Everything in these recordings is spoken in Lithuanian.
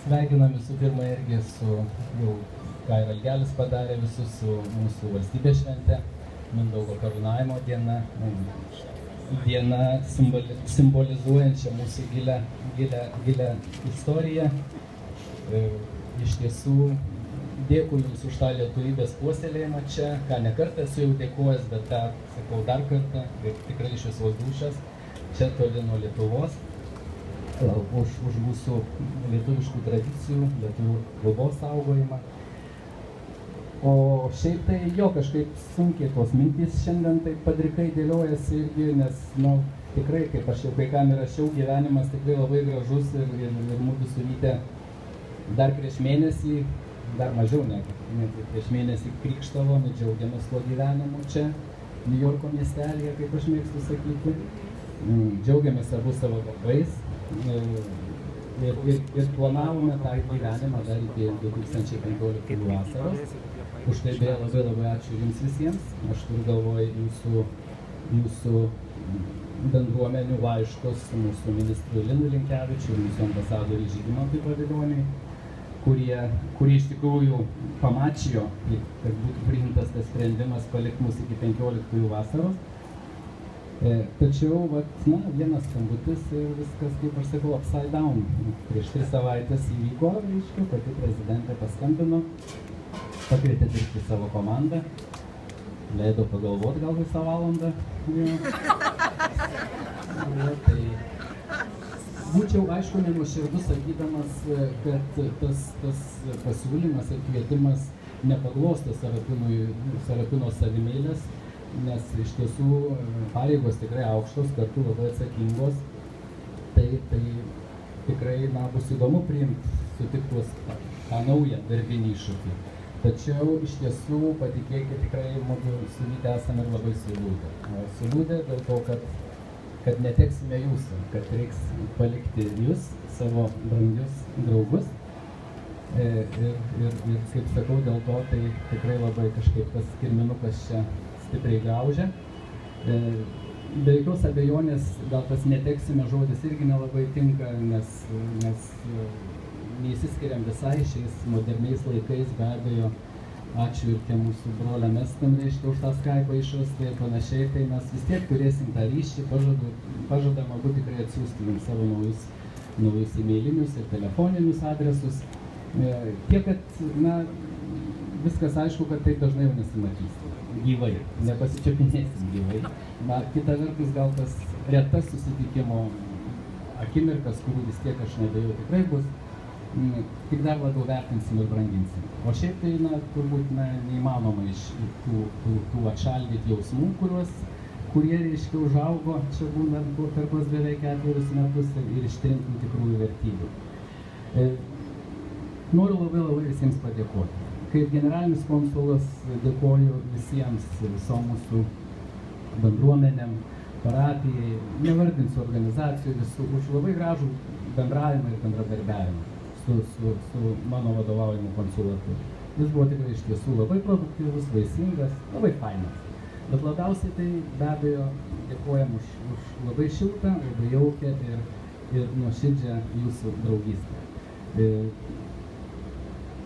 Sveikinam visų pirma irgi su, jau ką ir Algelis padarė visus, su mūsų valstybės švente, Mindaugo karūnavimo diena, diena simbolizuojančia mūsų gilę istoriją. Iš tiesų, dėkui Jums už tą lietuvybės puoselėjimą čia, ką ne kartą esu jau dėkojęs, bet tą sakau dar kartą, ir tikrai iš visos dūšios, čia toli nuo Lietuvos, už mūsų lietuviškų tradicijų, lietuvių kalbos saugojimą. O šiaip tai jo, kažkaip sunkiai tos mintys šiandien taip padrikai dėliojasi irgi, nes, tikrai, kaip aš jau kai kam įrašiau, gyvenimas tikrai labai gražus ir mūsų su Vyte dar prieš mėnesį, dar mažiau negu prieš mėnesį krikštavom ir džiaugiamės tuo gyvenimu čia, Niujorko miestelėje, kaip aš mėgstu sakyti. Džiaugiamės abu savo darbais ir planavome tą gyvenimą dar iki 2015 vasaros. Už tai beje labai ačiū Jums visiems. Aš turiu galvoje jūsų bendruomenių laiškus mūsų ministrui Linui Linkevičiui ir mūsų ambasadoriui Žygimantui Pavilioniui, kurie iš tikrųjų pamačijo, kad būtų priimtas tas sprendimas palikti mus iki 15 vasaros. Tačiau, vienas skambutis ir viskas, kaip aš sakau, upside down. Prieš 3 savaitės įvyko, reiškia, pati prezidentė paskambino, pakvietė dirbti savo komandą, leido pagalvoti gal visą valandą. Tai būčiau, aišku, nenuoširdus sakydamas, kad tas pasiūlymas ir kvietimas nepaglosto Sarapino savimeilės, nes iš tiesų pareigos tikrai aukštos, kartu labai atsakingos. Tai tikrai bus įdomu priimti, sutiktus tą naują darbinį iššūkį. Tačiau iš tiesų, patikėkit, tikrai mūsų su Vyte esame ir labai suliūdę. Suliūdę dėl to, kad neteksime jūsų, kad reiks palikti jūs, savo brangius draugus. Ir kaip sakau, dėl to tai tikrai labai kažkaip tas kirminukas čia stipriai gaužia. Be jokios abejonės, gal tas neteksime žodis irgi nelabai tinka, nes neįsiskiriam visai šiais moderniais laikais, be abejo, ačiū ir tiem mūsų broliam estam, reiškia, už tą Skype'ą išrastą ir panašiai, tai mes vis tiek turėsim tą ryšį, pažadam abu tikrai atsiųsti jums savo naujus e-mailinius ir telefoninius adresus. Tiek, kad, viskas aišku, kad taip dažnai jau nesimatysim gyvai, nepasičiapinėsim gyvai. Kita vertus, gal tas retas susitikimo akimirkas, kurių vis tiek aš nebejau tikrai bus, tik dar labiau vertinsim ir branginsim. O šiaip tai, turbūt neįmanoma iš tų atšaldyti jausmų, kurie, reiškia, užaugo čia būnant per tuos beveik 4 metus ir ištrintų tikrųjų vertybių. Noriu labai visiems padėkoti. Kaip generalinis konsulas dėkoju visiems, visom mūsų bendruomenėm, parapijai, nevardinsiu organizacijų visų, už labai gražų bendravimą ir bendradarbiavimą su mano vadovaujamu konsulatu. Jis buvo tikrai iš tiesų labai produktyvus, vaisingas, labai fainas. Bet labiausiai tai be abejo dėkojam už labai šiltą, labai jaukią ir nuoširdžią jūsų draugystę.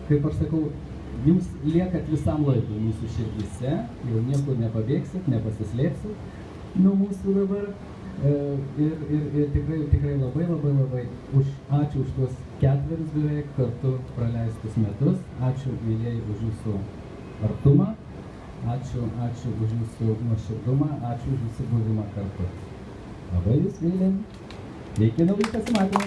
Kaip aš sakau, jūs liekat visam laikui mūsų širdyse, jau niekur nepabėgsit, nepasislėpsit nuo mūsų dabar. Ir tikrai labai ačiū už tuos 4 beveik kartu praleistus metus. Ačiū, mylėjai, už jūsų artumą. Ačiū už jūsų nuoširdumą. Ačiū už jūsų buvimą kartu. Labai jūs mylim. Iki naujų pasimatymų.